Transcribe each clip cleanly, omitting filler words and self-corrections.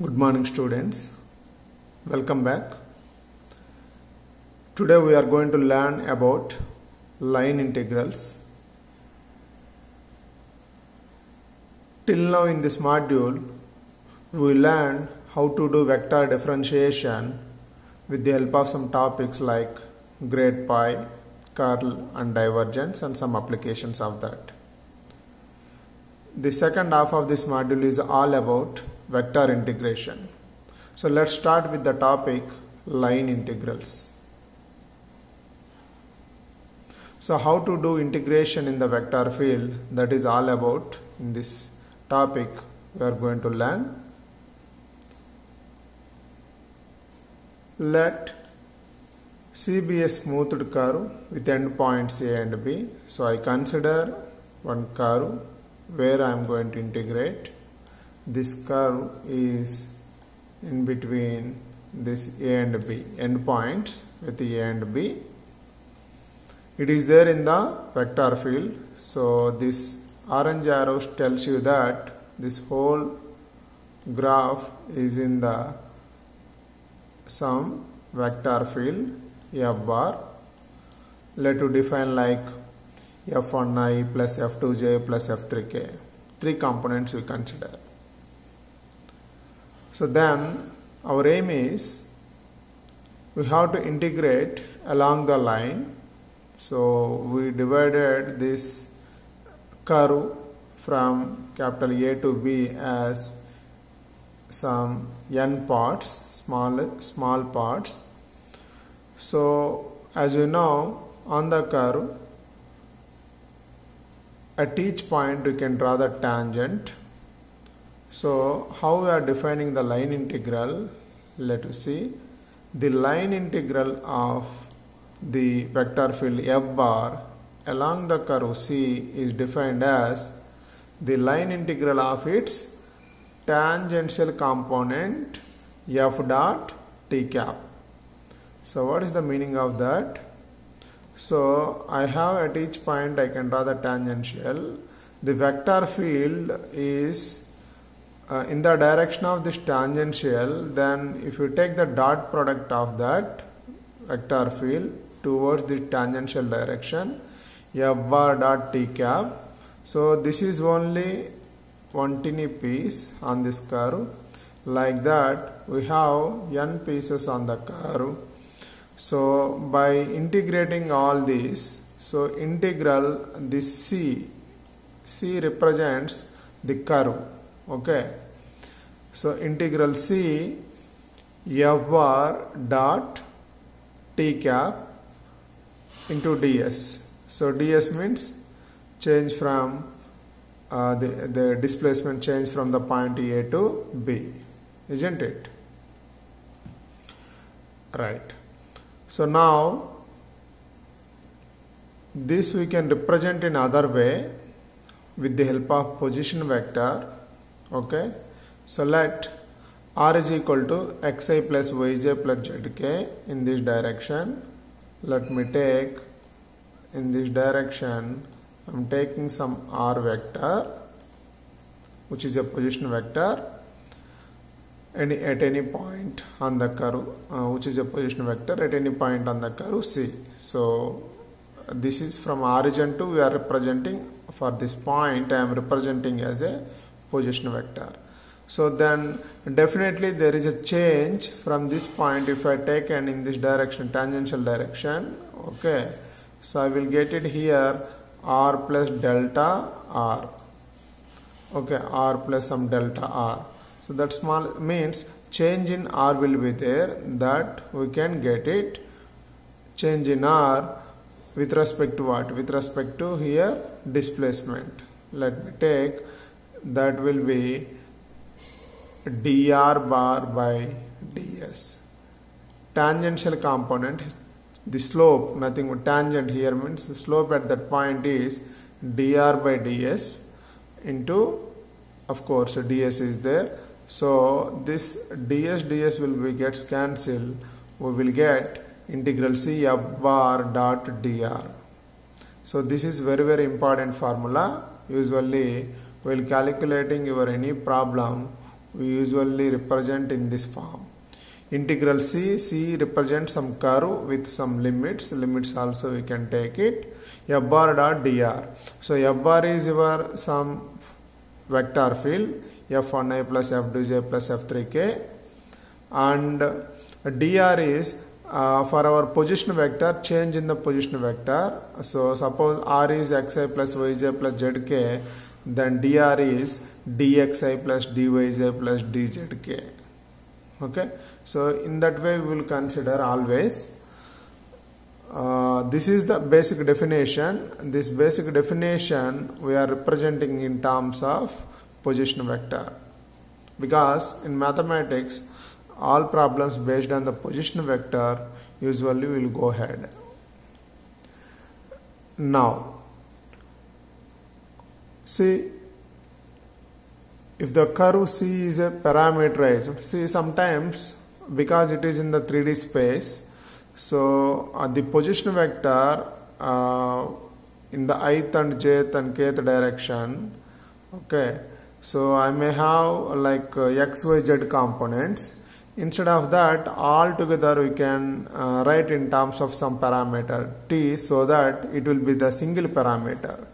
Good morning students, welcome back. Today we are going to learn about line integrals. Till now in this module we learned how to do vector differentiation with the help of some topics like grade pi, curl and divergence and some applications of that. The second half of this module is all about vector integration. So let's start with the topic line integrals. So how to do integration in the vector field, that is all about in this topic we are going to learn. Let C be a smoothed curve with endpoints A and B. So I consider one curve where I am going to integrate. This curve is in between this A and B, endpoints with A and B. It is there in the vector field. So this orange arrow tells you that this whole graph is in the some vector field F bar. Let us define like F1i plus F2j plus F3k. Three components we consider. So then our aim is we have to integrate along the line. So we divided this curve from capital A to B as some n parts, small parts. So as you know, on the curve at each point we can draw the tangent. So how we are defining the line integral? Let us see. The line integral of the vector field F bar along the curve C is defined as the line integral of its tangential component F dot t cap. So what is the meaning of that? So I have at each point I can draw the tangential. The vector field is in the direction of this tangential. Then if you take the dot product of that vector field towards the tangential direction, F bar dot t cap. So this is only one tiny piece on this curve. Like that we have n pieces on the curve. So by integrating all these, so integral this C represents the curve. Okay, so integral C F bar dot t cap into ds. So ds means change from the displacement change from the point A to B, isn't it? Right. So now this we can represent in other way with the help of position vector. Okay, so let r is equal to xi plus yj plus zk in this direction. Let me take in this direction, I am taking some r vector which is a position vector at any point on the curve which is a position vector at any point on the curve C. So this is from origin to we are representing for this point I am representing as a position vector. So then definitely there is a change from this point if I take and in this direction, tangential direction. Okay, so I will get it here r plus delta r. Okay, r plus some delta r. So that small means change in r will be there, that we can get it. Change in r with respect to what? With respect to here displacement. Let me take, that will be dr bar by ds. Tangential component, the slope, nothing but tangent here means the slope at that point is dr by ds into, of course ds is there. So this ds will be gets cancelled. We will get integral C F bar dot dr. So this is very important formula. Usually while calculating your any problem we usually represent in this form. Integral C represents some curve with some limits also we can take it. F bar dot dr. So F bar is your some vector field F1i plus F2j plus F3k, and dr is for our position vector, change in the position vector. So suppose r is xi plus yj plus zk, then dr is dxi plus dyj plus dzk. Okay, so in that way we will consider always. This is the basic definition. This basic definition we are representing in terms of position vector, because in mathematics all problems based on the position vector usually will go ahead. Now see, if the curve C is a parameterized, see sometimes because it is in the 3D space, so the position vector in the ith and jth and kth direction, okay, so I may have like x, y, z components. Instead of that, all together we can write in terms of some parameter t, so that it will be the single parameter,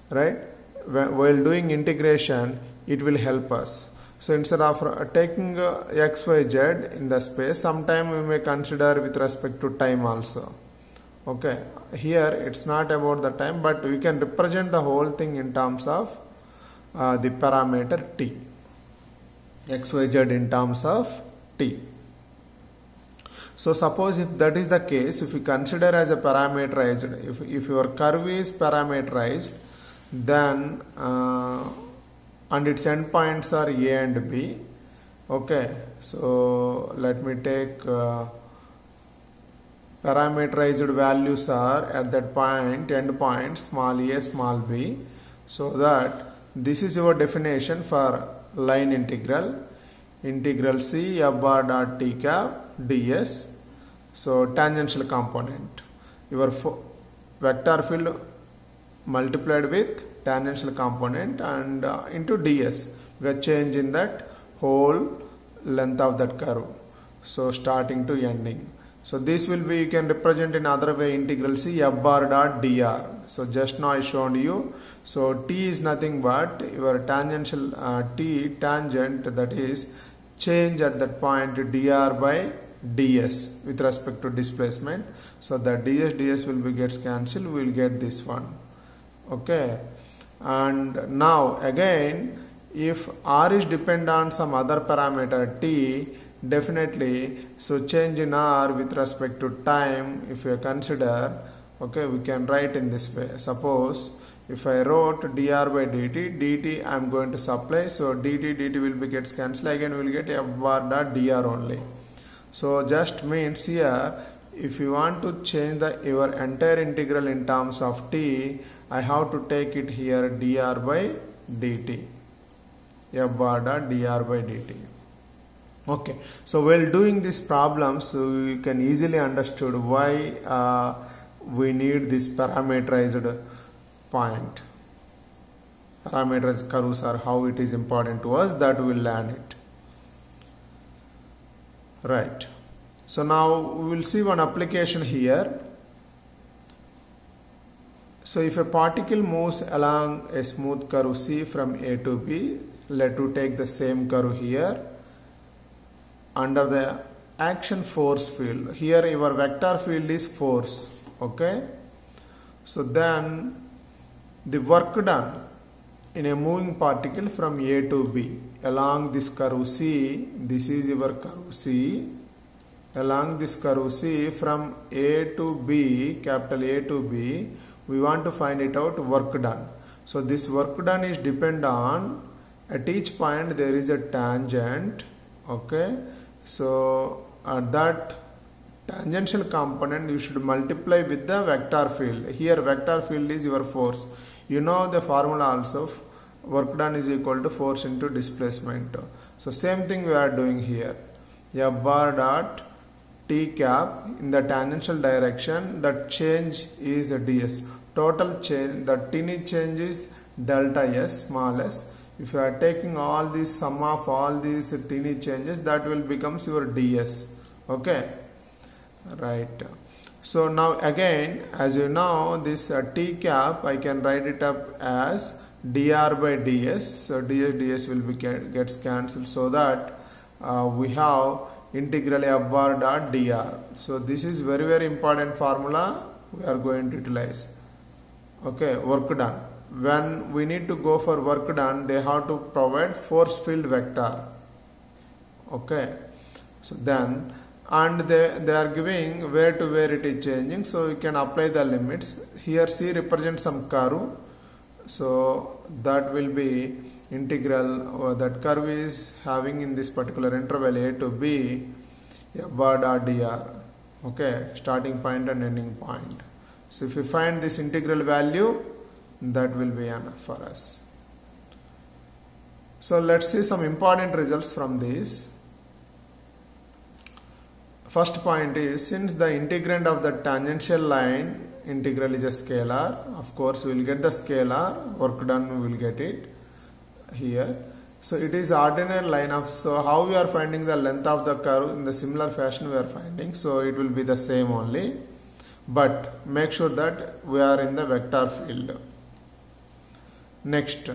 right? While doing integration, it will help us. So instead of taking x, y, z in the space, sometime we may consider with respect to time also. Okay, here it's not about the time, but we can represent the whole thing in terms of the parameter t, x, y, z in terms of t. So suppose if that is the case, if we consider as a parameterized, if your curve is parameterized, then and its endpoints are a and b. Okay, so let me take parameterized values are at that point endpoint small a small b, so that this is your definition for line integral. Integral C F bar dot t cap ds. So tangential component, your vector field multiplied with tangential component and into ds, we are change in that whole length of that curve, so starting to ending. So this will be, you can represent in other way, integral C F bar dot dr. So just now I showed you. So t is nothing but your tangential t tangent, that is change at that point dr by ds with respect to displacement. So that ds will be gets cancelled, we will get this one. Okay, and now again, if r is dependent on some other parameter t, definitely, so change in r with respect to time, if you consider, okay, we can write in this way. Suppose if I wrote dr by dt I am going to supply, so dt will be gets cancelled, again we will get f bar dot dr only. So just means here, if you want to change your entire integral in terms of t, I have to take it here dr by dt, f bar dot dr by dt. Okay, so while doing these problems, you can easily understood why we need this parameterized point. Parameterized curves are how it is important to us, that we will learn it. Right. So now we will see one application here. So if a particle moves along a smooth curve C from A to B, let us take the same curve here. Under the action force field, here your vector field is force. Okay, so then the work done in a moving particle from A to B along this curve C, this is your curve C, along this curve C from A to B, capital A to B, we want to find it out work done. So this work done is depend on, at each point there is a tangent. Okay, so at that tangential component you should multiply with the vector field. Here vector field is your force. You know the formula also, work done is equal to force into displacement. So same thing we are doing here. F bar dot t cap in the tangential direction, that change is ds. Total change, the tiny change is delta s, small s. if you are taking all these sum of all these teeny changes, that will becomes your ds. Okay, right. So now again, as you know, this t cap, I can write it up as dr by ds. So ds will be gets cancelled, so that we have integral f bar dot dr. So this is very important formula we are going to utilize. Okay, work done. When we need to go for work done, they have to provide force field vector. Okay, so then, and they are giving where to where it is changing, so you can apply the limits. Here C represents some curve, so that will be integral, that curve is having in this particular interval a to b f bar dot dr. Okay, starting point and ending point. So if we find this integral value, that will be enough for us. So let's see some important results from this. First point is, since the integrand of the tangential line integral is a scalar, of course we will get the scalar, work done we will get it here. So it is ordinary line of, so how we are finding the length of the curve, in the similar fashion we are finding, so it will be the same only, but make sure that we are in the vector field. Next,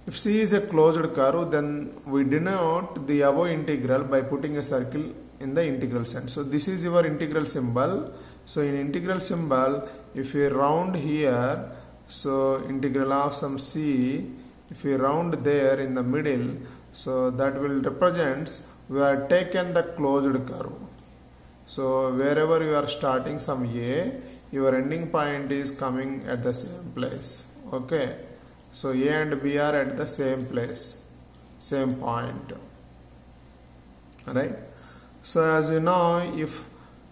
if C is a closed curve, then we denote the above integral by putting a circle in the integral sense. So this is your integral symbol. So in integral symbol, if we round here, so integral of some C, if we round there in the middle, so that will represent we are taken the closed curve. So wherever you are starting some A, your ending point is coming at the same place. Okay, so A and B are at the same place, same point. Right. So as you know, if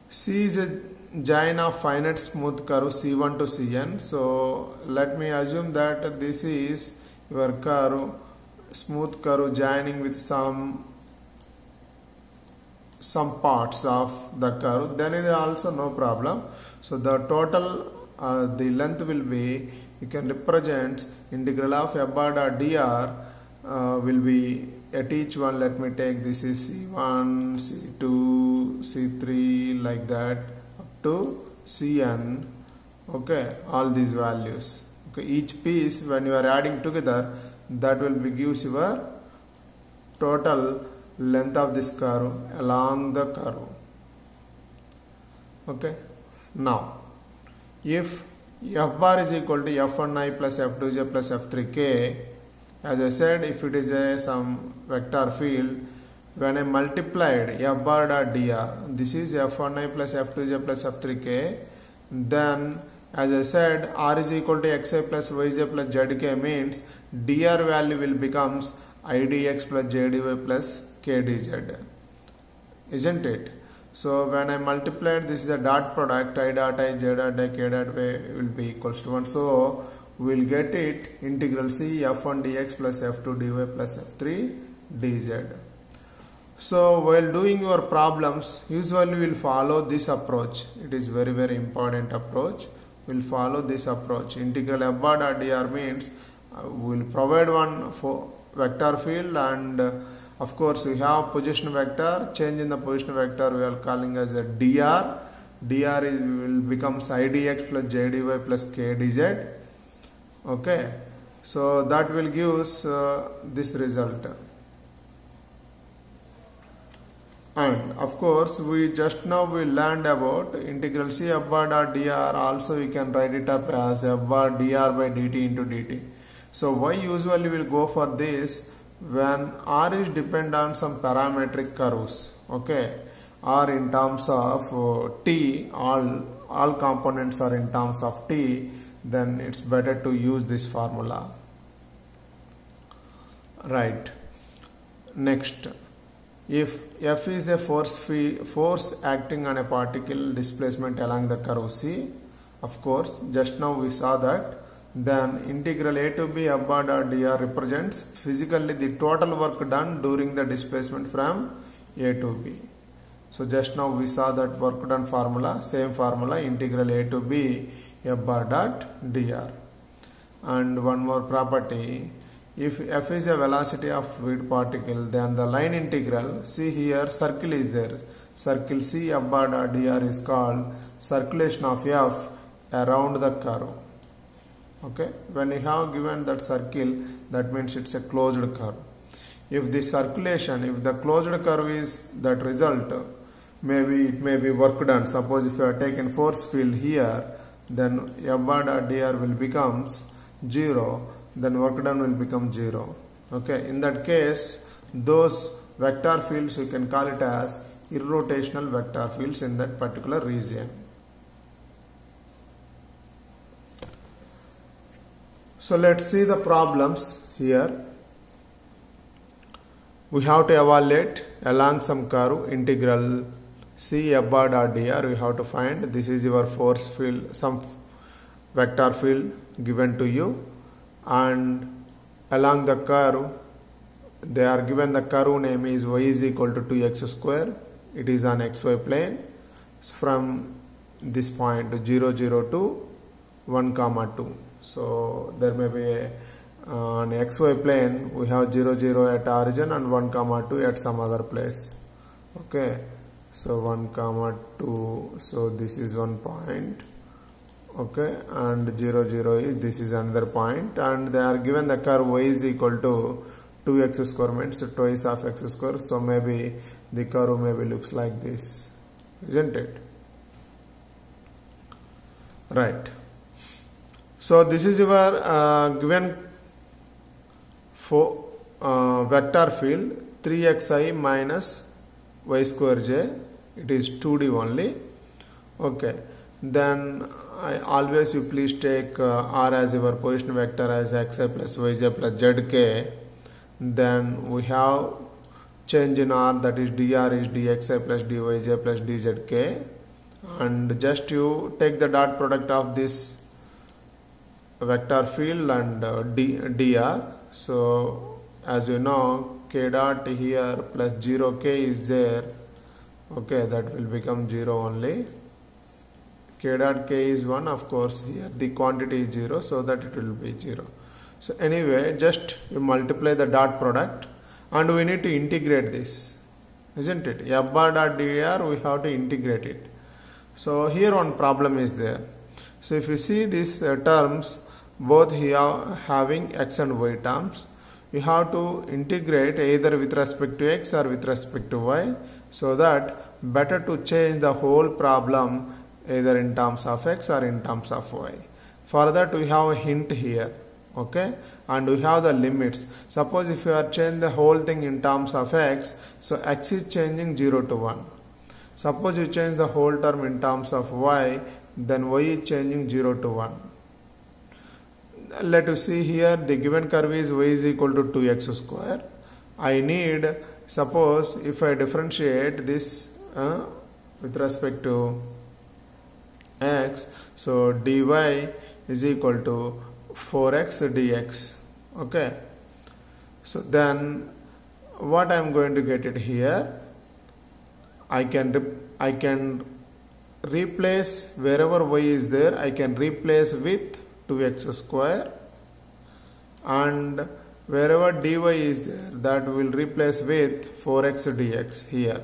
C is a join of finite smooth curve C1 to Cn, so let me assume that this is your curve, smooth curve joining with some parts of the curve, then it is also no problem. So the total the length will be, you can represent integral of f bar dot dr will be at each one, let me take this is C1, C2, C3 like that up to Cn. Okay, all these values. Okay, each piece when you are adding together, that will be gives your total length of this curve along the curve. Okay, now if f bar is equal to f1i plus f2j plus f3k, as I said, if it is some vector field, when I multiplied f bar dot dr, this is f1i plus f2j plus f3k, then as I said, r is equal to xi plus yj plus zk means dr value will becomes idx plus jdy plus kdz, isn't it? So when I multiplied, this is a dot product, I dot I, j dot I, k dot y will be equals to 1. So we will get it integral C f1 dx plus f2 dy plus f3 dz. So while doing your problems, usually we will follow this approach. It is very important approach. We will follow this approach. Integral f bar dot dr means we will provide one for vector field, and of course we have position vector. Change in the position vector we are calling as a dr. Dr will becomes idx plus jdy plus kdz. Okay, so that will give us this result. And of course we just now we learned about integral C f bar dot dr, also we can write it up as f bar dr by dt into dt. So why usually we will go for this? When r is depend on some parametric curves, okay, or in terms of t, all components are in terms of t, then it's better to use this formula. Right. Next, if F is a force acting on a particle displacement along the curve C, of course, just now we saw that, then integral a to b f bar dot dr represents physically the total work done during the displacement from a to b. So just now we saw that work done formula, same formula, integral a to b f bar dot dr. And one more property, If f is a velocity of fluid particle, then the line integral, see here circle is there. Circle C f bar dot dr is called circulation of f around the curve. Okay, when you have given that circle, that means it's a closed curve. If the circulation, if the closed curve is that result, maybe it may be work done. Suppose if you have taken force field here, then f bar dot dr will becomes 0, then work done will become 0. Okay, in that case, those vector fields you can call it as irrotational vector fields in that particular region. So let's see the problems here. We have to evaluate along some curve integral C f bar dot dr. We have to find this is your force field, some vector field given to you, and along the curve they are given the curve name is y is equal to 2x square. It is on xy plane from this point 0 0 to 1 comma 2. So there may be on xy plane we have 0 0 at origin and 1 comma 2 at some other place. Okay, so 1 comma 2, so this is one point. Okay, and 0 0 is, this is another point, and they are given the curve y is equal to 2x square means twice of x square. So maybe the curve maybe looks like this, isn't it? Right. So this is your given for vector field 3xi minus y square j. It is 2D only. Okay, then always you please take r as your position vector as xi plus yj plus zk. Then we have change in r, that is dr is dxi plus dyj plus dzk, and just you take the dot product of this vector field and dr. So as you know, k dot here plus 0k is there. Okay, that will become 0 only. K dot k is 1, of course here the quantity is 0, so that it will be 0. So anyway, just you multiply the dot product and we need to integrate this, isn't it? F bar dot dr, we have to integrate it. So here one problem is there. So if you see these terms, both here having x and y terms, you have to integrate either with respect to x or with respect to y, so that better to change the whole problem either in terms of x or in terms of y. For that we have a hint here. Okay, and we have the limits. Suppose if you are changing the whole thing in terms of x, so x is changing 0 to 1. Suppose you change the whole term in terms of y, then y is changing 0 to 1. Let us see here, the given curve is y is equal to 2x square. I need, suppose if I differentiate this with respect to x, so dy is equal to 4x dx. Okay, so then what I am going to get it here, I can replace wherever y is there, I can replace with 2x square, and wherever dy is there, that will replace with 4x dx here.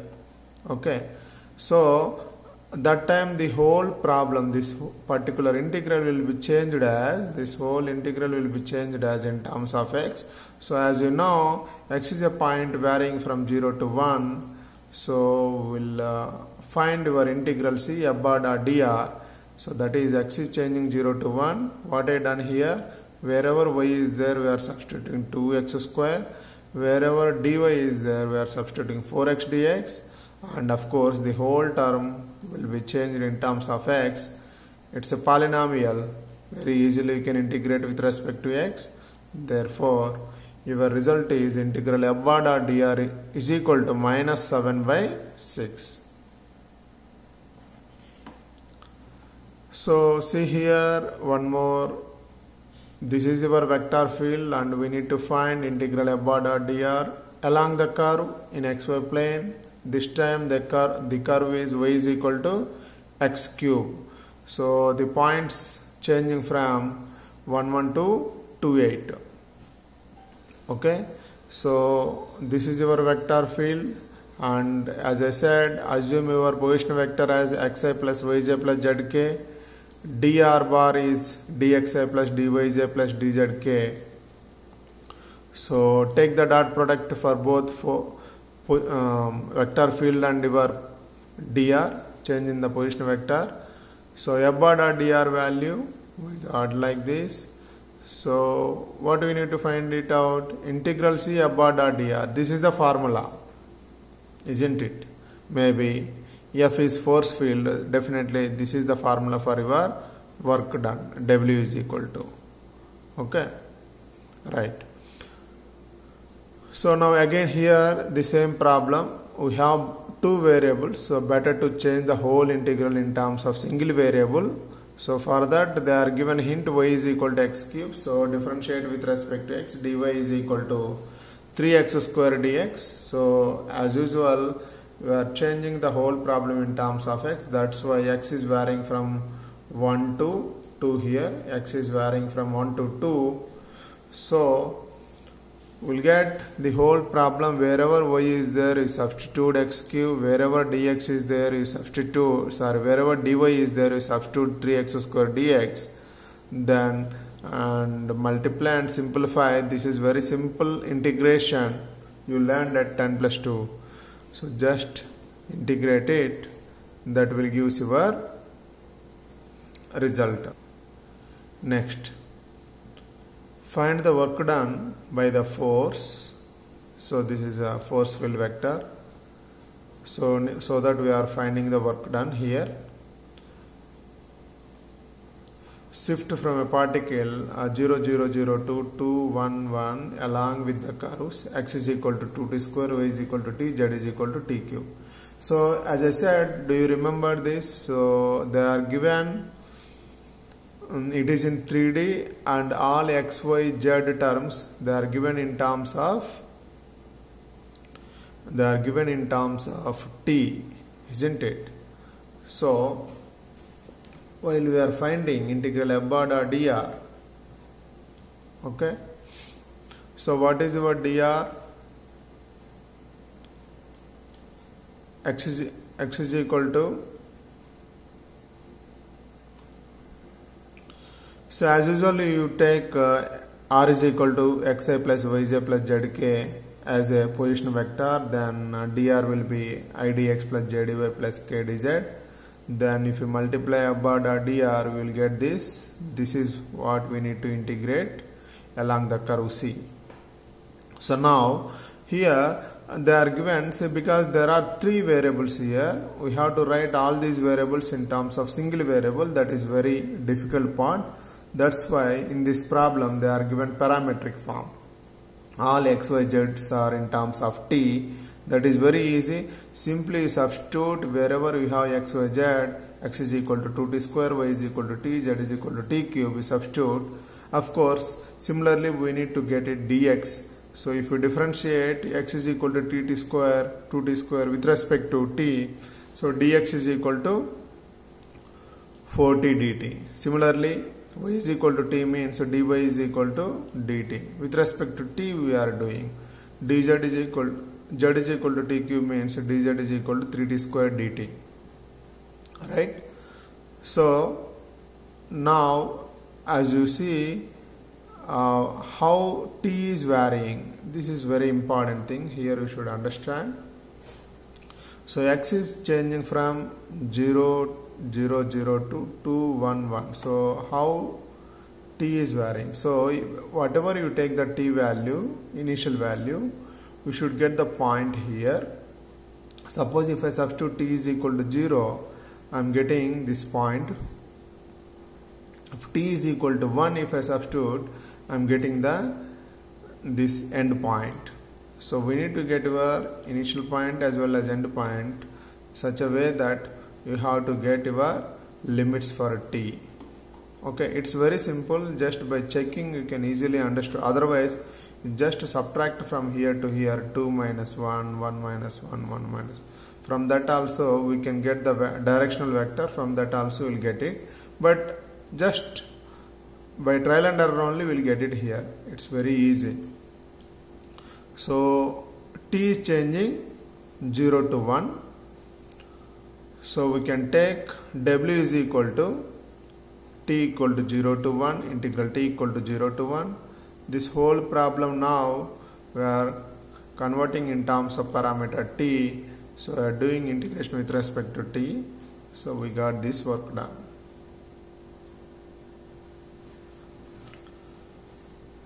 Okay, so that time the whole problem, this particular integral will be changed as, this whole integral will be changed as in terms of x. So as you know, x is a point varying from 0 to 1. So we'll find your integral C f bar dot dr. So that is x is changing 0 to 1. What I done here, wherever y is there we are substituting 2x square, wherever dy is there we are substituting 4x dx, and of course the whole term will be changed in terms of x. It's a polynomial, very easily you can integrate with respect to x. Therefore your result is integral f bar dot dr is equal to minus 7 by 6. So see here one more, this is your vector field and we need to find integral f bar dot dr along the curve in xy plane. This time the curve is y is equal to x cube. So the points changing from 1 1 to 2 8. Okay, so this is your vector field, and as I said, assume your position vector as xi plus yj plus zk. dr bar is dxi plus dyj plus dzk. So take the dot product for both vector field and your dr, change in the position vector. So f bar dot dr value we got like this. So what we need to find it out? Integral C f bar dot dr. This is the formula, isn't it? Maybe F is force field. Definitely this is the formula for your work done. W is equal to. Okay, right. So now again here the same problem. We have two variables. So better to change the whole integral in terms of single variable. So for that they are given hint y is equal to x cube. So differentiate with respect to x. dy is equal to 3x square dx. So as usual we are changing the whole problem in terms of x. That's why x is varying from 1 to 2 here. X is varying from 1 to 2. So we'll get the whole problem. Wherever y is there, you substitute x cube. Wherever dx is there, you substitute, wherever dy is there, you substitute 3x square dx. Then and multiply and simplify. This is very simple integration you learned at 10 plus 2. So just integrate it. That will give your result. Next, find the work done by the force. So this is a force field vector. So that we are finding the work done here. Shift from a particle 0, 0, 0 to 2, 1, 1 along with the curves x is equal to 2t square, y is equal to t, z is equal to t cube. So as I said, do you remember this? So they are given, it is in 3D and all x, y, z terms they are given in terms of t, isn't it? So while we are finding integral f bar dot dr, okay, so what is your dr? X is equal to, so as usually you take r is equal to xi plus yj plus zk as a position vector, then dr will be idx plus jdy plus kdz. Then if you multiply f bar dot dr, we will get this. This is what we need to integrate along the curve C. So now here they are given, say, because there are three variables here, we have to write all these variables in terms of single variable. That is very difficult part. That's why in this problem they are given parametric form. All x, y, z's are in terms of t. That is very easy. Simply substitute wherever we have x, y, z. X is equal to 2t square, y is equal to t, z is equal to t cube. We substitute. Of course, similarly we need to get it dx. So if you differentiate, x is equal to t square, 2t square with respect to t. So dx is equal to 4t dt. Similarly, y is equal to t means so dy is equal to dt. With respect to t we are doing dz is equal, z is equal to t cube means dz is equal to 3t square dt. Right? So now as you see how t is varying, this is very important thing here you should understand. So x is changing from 0, 0, 0 to 2, 1, 1. So how t is varying? So whatever you take the t value, initial value, we should get the point here. Suppose if I substitute t is equal to 0, I am getting this point. If t is equal to 1, if I substitute, I am getting this end point. So we need to get your initial point as well as end point such a way that you have to get your limits for t. Okay, it's very simple. Just by checking you can easily understand. Otherwise, just subtract from here to here 2 minus 1, 1 minus 1, 1 minus. From that also we can get the directional vector. From that also we'll get it. But just by trial and error only we'll get it here. It's very easy. So t is changing 0 to 1. So we can take w is equal to t equal to 0 to 1, integral t equal to 0 to 1. This whole problem now we are converting in terms of parameter t. So we are doing integration with respect to t. So we got this work done.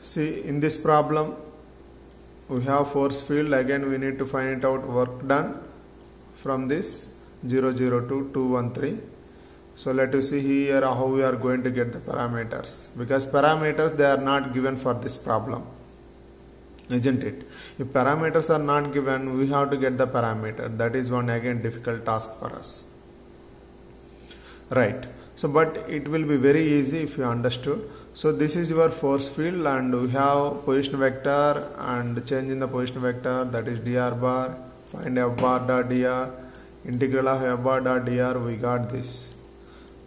See, in this problem we have force field. Again we need to find it out work done from this 0, 0 to 2, 1, 3. So let us see here how we are going to get the parameters, because parameters, they are not given for this problem, isn't it? If parameters are not given, we have to get the parameter. That is one again difficult task for us, right? So but it will be very easy if you understood. So this is your force field, and we have position vector and change in the position vector, that is dr bar. Find f bar dot dr, integral of f bar dot dr. We got this.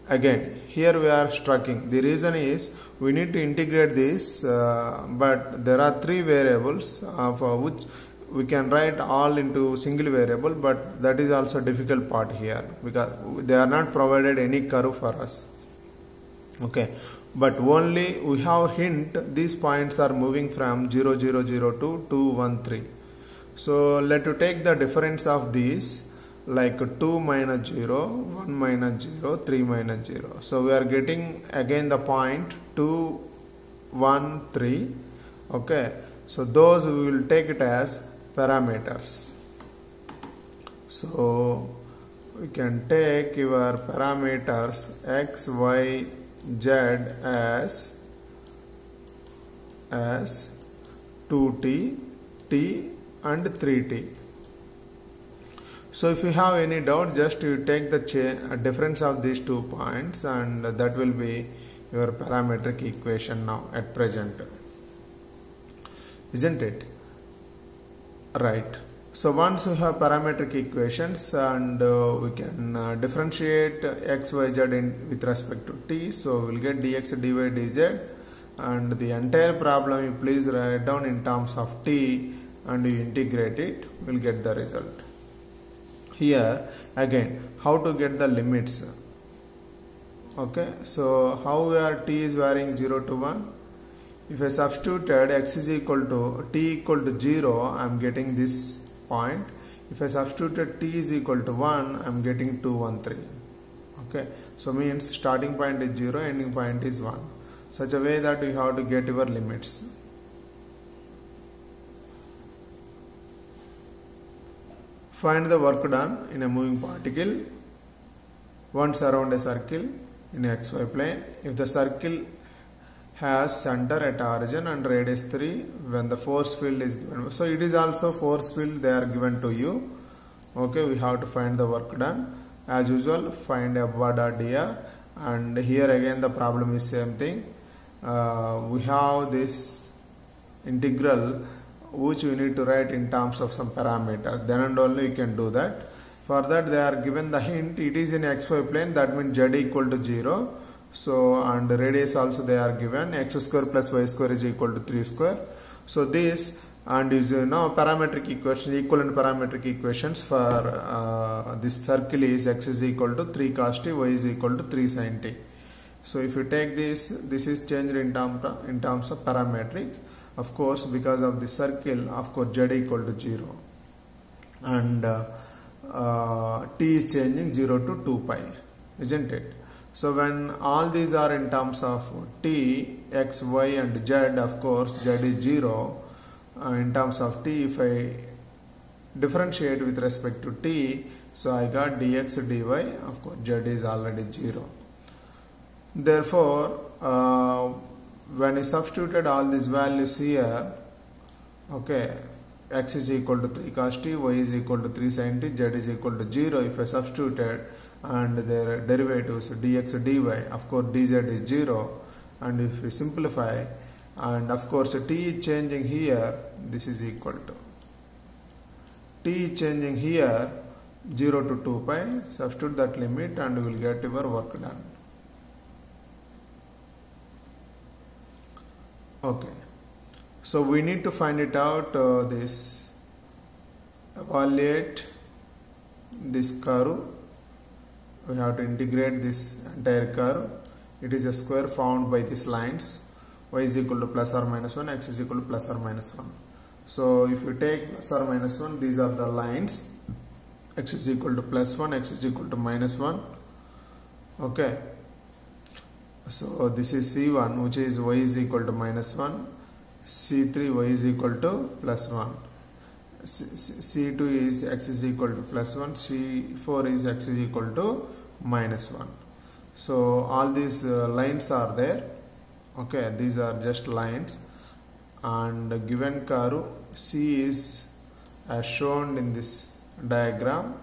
Again here we are striking. The reason is we need to integrate this, but there are three variables for which we can write all into single variable, but that is also difficult part here because they are not provided any curve for us. Okay, but only we have hint these points are moving from 0, 0, 0 to 2, 1, 3. So let us take the difference of these, like 2 minus 0, 1 minus 0, 3 minus 0. So we are getting again the point 2, 1, 3. Okay, so those we will take it as parameters. So we can take your parameters x, y, z as 2t, t and 3t. So if you have any doubt, just you take the difference of these 2 points, and that will be your parametric equation now at present, isn't it? Right. So once we have parametric equations, and we can differentiate x, y, z with respect to t, so we'll get dx, dy, dz, and the entire problem you please write down in terms of t and you integrate it, we'll get the result. Here again, how to get the limits? Okay, so how t is varying 0 to 1? If I substituted x is equal to t equal to 0, I am getting this point. If I substituted t is equal to 1, I am getting 2, 1, 3. Okay, so means starting point is 0, ending point is 1. Such a way that you have to get your limits. Find the work done in a moving particle once around a circle in xy plane. If the circle has center at origin and radius 3, when the force field is given, so it is also force field they are given to you. Okay, we have to find the work done. As usual, find f bar dot dr, and here again the problem is same thing. We have this integral which we need to write in terms of some parameter, then and only you can do that. For that they are given the hint, it is in xy plane, that means z equal to 0. So and radius also they are given, x square plus y square is equal to 3 square. So this and is parametric equation, equivalent parametric equations for this circle is x is equal to 3 cos t, y is equal to 3 sin t. So if you take this is changed in terms of parametric. Of course, because of the circle, of course z equal to 0, and t is changing 0 to 2 pi, isn't it? So when all these are in terms of t, x, y and z, of course z is 0. In terms of t, if I differentiate with respect to t, so I got dx dy, of course z is already 0. Therefore, when I substituted all these values here, okay, x is equal to 3 cos t, y is equal to 3 sin t, z is equal to 0. If I substituted and their derivatives dx dy, of course dz is 0, and if we simplify, and of course t is changing here, this is equal to t is changing here 0 to 2 pi, substitute that limit and we will get your work done. Okay, So we need to find it out. This evaluate this curve. We have to integrate this entire curve. It is a square formed by these lines. Y is equal to plus or minus 1, x is equal to plus or minus 1. So if you take plus or minus 1, these are the lines. X is equal to plus 1, x is equal to minus 1. Okay. So this is C1, which is y is equal to minus 1. C3, y is equal to plus 1. C2 is x is equal to plus 1. C4 is x is equal to minus 1. So all these lines are there. Okay, these are just lines, and the given curve C is as shown in this diagram.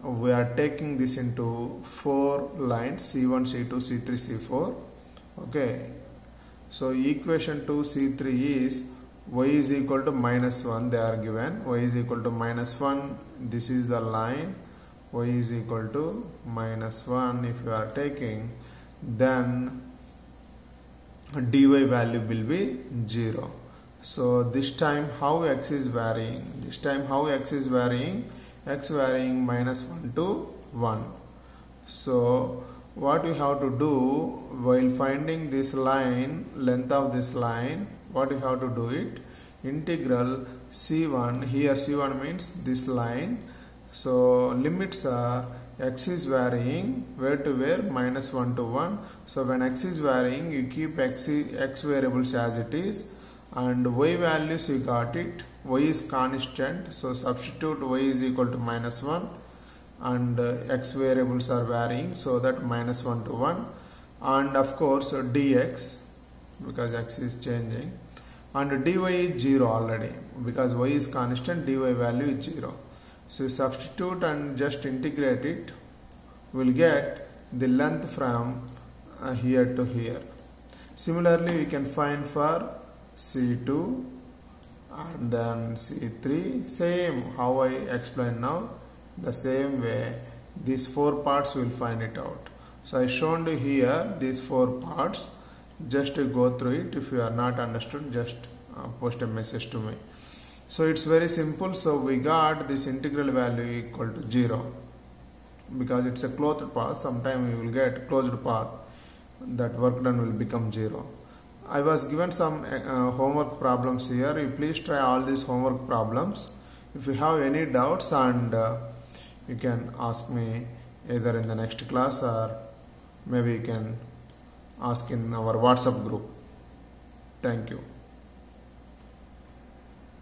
We are taking this into 4 lines, C1, C2, C3, C4. Okay, so equation to C3 is y is equal to minus 1. They are given y is equal to minus 1. This is the line. Y is equal to minus 1. If you are taking, then dy value will be 0. So this time how x is varying? This time how x is varying? X varying minus 1 to 1. So what we have to do while finding this line, length of this line, what we have to do it? Integral C1, here C1 means this line. So limits are x is varying where to where? Minus 1 to 1. So when x is varying, you keep x variables as it is, and y values you got it. Y is constant, so substitute y is equal to minus 1, and x variables are varying, so that minus 1 to 1, and of course dx, because x is changing, and dy is 0 already, because y is constant, dy value is 0. So substitute and just integrate it, we'll get the length from here to here. Similarly, we can find for C2 and then C3, same how I explained now, the same way these 4 parts will find it out. So I shown you here these 4 parts. Just to go through it. If you are not understood, just post a message to me. So it's very simple. So we got this integral value equal to 0, because it's a closed path. Sometime you will get closed path, that work done will become 0. I was given some homework problems here. You please try all these homework problems. If you have any doubts, and you can ask me either in the next class, or maybe you can ask in our WhatsApp group. Thank you.